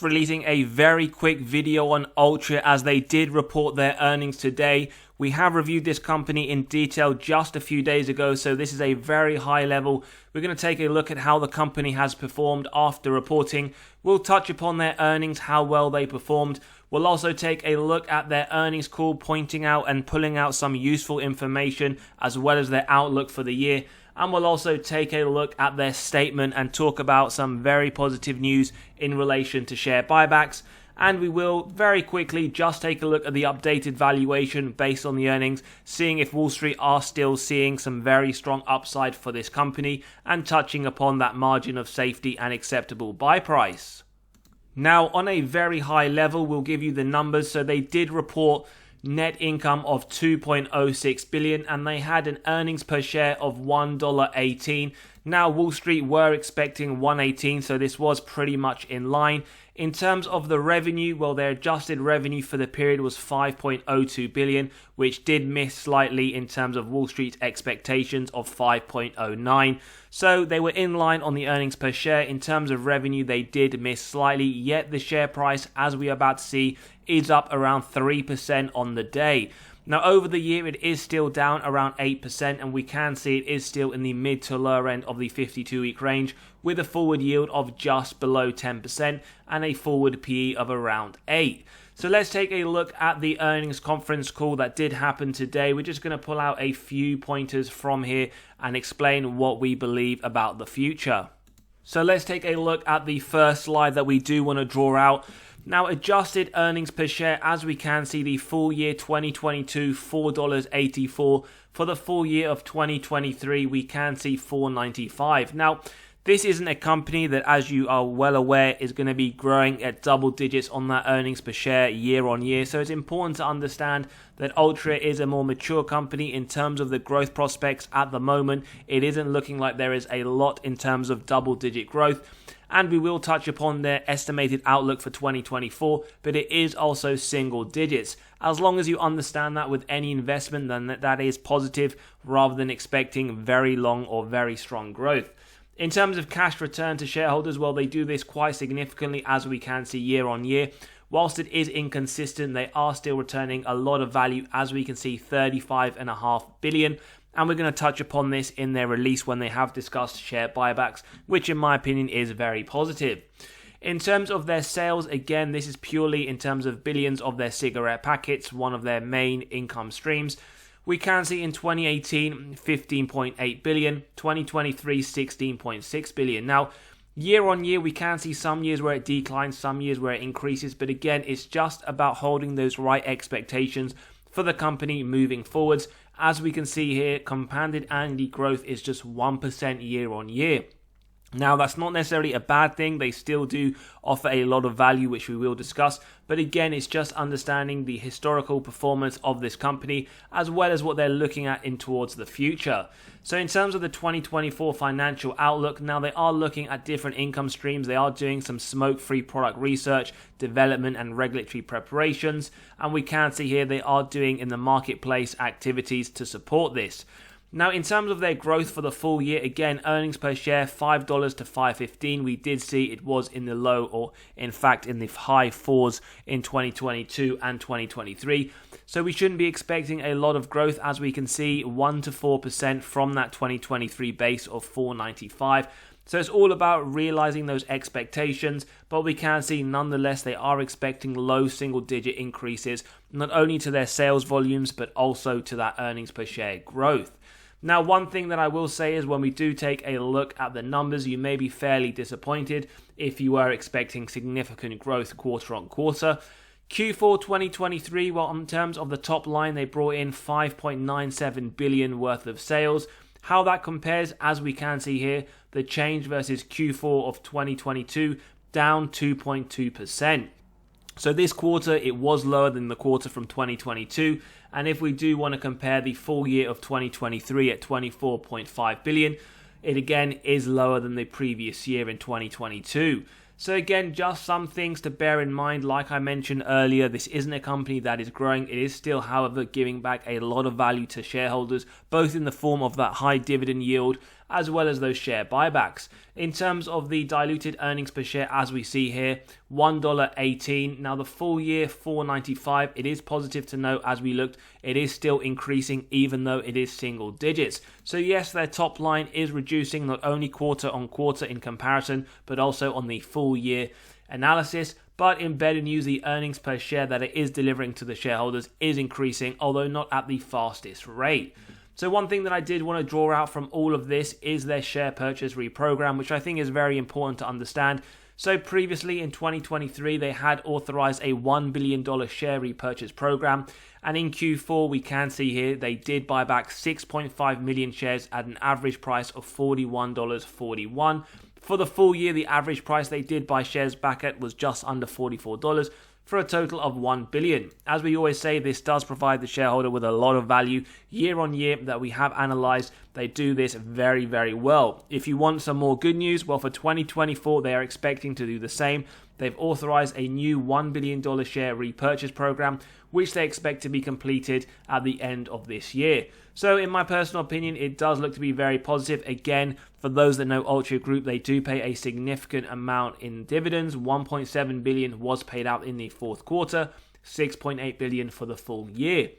releasing a very quick video on Altria as they did report their earnings today. We have reviewed this company in detail just a few days ago, so this is a very high level. We're going to take a look at how the company has performed after reporting. We'll touch upon their earnings, how well they performed. We'll also take a look at their earnings call, pointing out and pulling out some useful information as well as their outlook for the year. And we'll also take a look at their statement and talk about some very positive news in relation to share buybacks. And we will very quickly just take a look at the updated valuation based on the earnings, seeing if Wall Street are still seeing some very strong upside for this company and touching upon that margin of safety and acceptable buy price. Now, on a very high level, we'll give you the numbers. So they did report net income of $2.06 billion and they had an earnings per share of $1.18. Now, Wall Street were expecting $1.18, so this was pretty much in line. In terms of the revenue, well, their adjusted revenue for the period was $5.02 billion, which did miss slightly in terms of Wall Street's expectations of $5.09. So they were in line on the earnings per share. In terms of revenue, they did miss slightly, yet the share price, as we are about to see, is up around 3% on the day. Now, over the year, it is still down around 8%, and we can see it is still in the mid to lower end of the 52-week range, with a forward yield of just below 10% and a forward PE of around 8. So let's take a look at the earnings conference call that did happen today. We're just going to pull out a few pointers from here and explain what we believe about the future. So let's take a look at the first slide that we do want to draw out. Now, adjusted earnings per share, as we can see, the full year 2022, $4.84. For the full year of 2023, we can see $4.95. Now, this isn't a company that, as you are well aware, is going to be growing at double digits on that earnings per share year on year. So it's important to understand that Altria is a more mature company in terms of the growth prospects at the moment. It isn't looking like there is a lot in terms of double digit growth. And we will touch upon their estimated outlook for 2024, but it is also single digits. As long as you understand that with any investment, then that is positive rather than expecting very long or very strong growth. In terms of cash return to shareholders, well, they do this quite significantly, as we can see year on year. Whilst it is inconsistent, they are still returning a lot of value, as we can see, $35.5 billion. And we're going to touch upon this in their release when they have discussed share buybacks, which in my opinion is very positive. In terms of their sales, again, this is purely in terms of billions of their cigarette packets, one of their main income streams. We can see in 2018, $15.8 billion, 2023, $16.6 billion. Now, year on year, we can see some years where it declines, some years where it increases. But again, it's just about holding those right expectations for the company moving forwards. As we can see here, compounded annual growth is just 1% year on year. Now, that's not necessarily a bad thing. They still do offer a lot of value, which we will discuss. But again, it's just understanding the historical performance of this company, as well as what they're looking at in towards the future. So in terms of the 2024 financial outlook, now they are looking at different income streams. They are doing some smoke-free product research, development, and regulatory preparations. And we can see here they are doing in the marketplace activities to support this. Now, in terms of their growth for the full year, again, earnings per share, $5 to $5.15. We did see it was in the low, or in fact in the high fours in 2022 and 2023. So we shouldn't be expecting a lot of growth, as we can see 1 to 4% from that 2023 base of $4.95. So it's all about realizing those expectations, but we can see nonetheless they are expecting low single-digit increases, not only to their sales volumes, but also to that earnings per share growth. Now, one thing that I will say is when we do take a look at the numbers, you may be fairly disappointed if you were expecting significant growth quarter on quarter. Q4 2023, well, in terms of the top line, they brought in $5.97 billion worth of sales. How that compares, as we can see here, the change versus Q4 of 2022, down 2.2%. So this quarter, it was lower than the quarter from 2022. And if we do want to compare the full year of 2023 at $24.5 billion, it again is lower than the previous year in 2022. So again, just some things to bear in mind. Like I mentioned earlier, this isn't a company that is growing. It is still, however, giving back a lot of value to shareholders, both in the form of that high dividend yield as well as those share buybacks. In terms of the diluted earnings per share, as we see here, $1.18. Now the full year, $4.95. It is positive to note, as we looked, it is still increasing even though it is single digits. So yes, their top line is reducing not only quarter on quarter in comparison, but also on the full year analysis. But in better news, the earnings per share that it is delivering to the shareholders is increasing, although not at the fastest rate. So one thing that I did want to draw out from all of this is their share purchase reprogram, which I think is very important to understand. So previously in 2023, they had authorized a $1 billion share repurchase program. And in Q4, we can see here, they did buy back 6.5 million shares at an average price of $41.41. For the full year, the average price they did buy shares back at was just under $44, for a total of $1 billion. As we always say, this does provide the shareholder with a lot of value year on year that we have analyzed. They do this very, very well. If you want some more good news, well, for 2024, they are expecting to do the same. They've authorized a new $1 billion share repurchase program, which they expect to be completed at the end of this year. So in my personal opinion, it does look to be very positive. Again, for those that know Altria Group, they do pay a significant amount in dividends. $1.7 billion was paid out in the fourth quarter, $6.8 billion for the full year.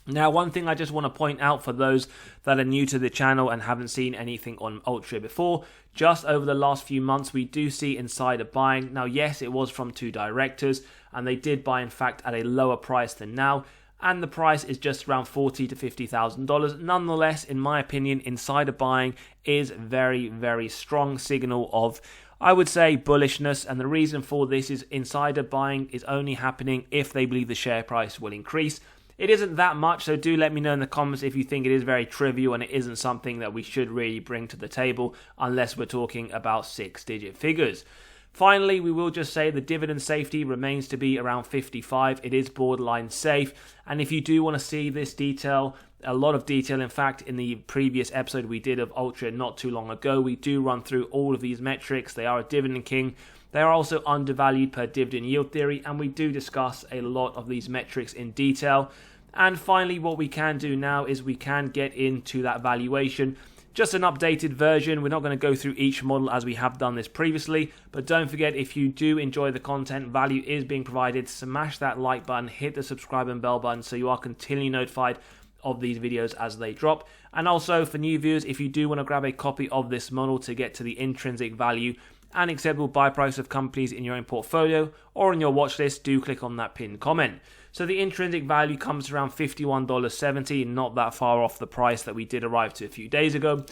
Now, one thing I just want to point out for those that are new to the channel and haven't seen anything on Altria before, just over the last few months, we do see insider buying. Now, yes, it was from two directors, and they did buy, in fact, at a lower price than now. And the price is just around $40,000 to $50,000. Nonetheless, in my opinion, insider buying is very, very strong signal of, I would say, bullishness. And the reason for this is insider buying is only happening if they believe the share price will increase. It isn't that much, so do let me know in the comments if you think it is very trivial and it isn't something that we should really bring to the table unless we're talking about six-digit figures. Finally, we will just say the dividend safety remains to be around 55. It is borderline safe. And if you do want to see this detail, a lot of detail, in fact, in the previous episode we did of Altria not too long ago, we do run through all of these metrics. They are a dividend king. They are also undervalued per dividend yield theory, and we do discuss a lot of these metrics in detail. And finally, what we can do now is we can get into that valuation. Just an updated version. We're not going to go through each model as we have done this previously, but don't forget, if you do enjoy the content, value is being provided. Smash that like button, hit the subscribe and bell button so you are continually notified of these videos as they drop. And also for new viewers, if you do want to grab a copy of this model to get to the intrinsic value and acceptable buy price of companies in your own portfolio or on your watch list, do click on that pinned comment. So the intrinsic value comes around $51.70, not that far off the price that we did arrive to a few days ago.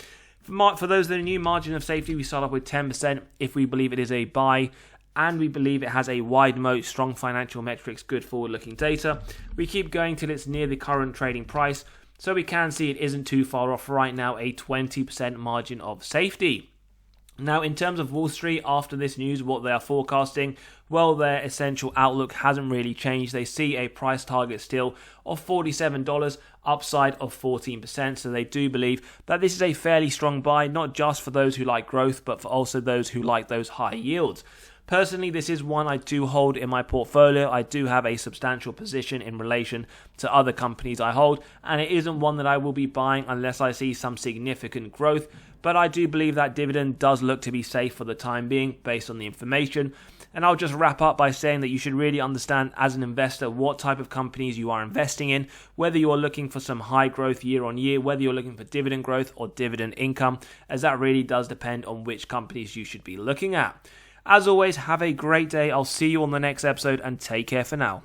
For those that are new, margin of safety, we start off with 10% if we believe it is a buy and we believe it has a wide moat, strong financial metrics, good forward-looking data. We keep going till it's near the current trading price, so we can see it isn't too far off right now, a 20% margin of safety. Now, in terms of Wall Street, after this news, what they are forecasting, well, their essential outlook hasn't really changed. They see a price target still of $47, upside of 14%. So they do believe that this is a fairly strong buy, not just for those who like growth, but for also those who like those high yields. Personally, this is one I do hold in my portfolio. I do have a substantial position in relation to other companies I hold, and it isn't one that I will be buying unless I see some significant growth. But I do believe that dividend does look to be safe for the time being based on the information. And I'll just wrap up by saying that you should really understand as an investor what type of companies you are investing in, whether you're looking for some high growth year on year, whether you're looking for dividend growth or dividend income, as that really does depend on which companies you should be looking at. As always, have a great day. I'll see you on the next episode and take care for now.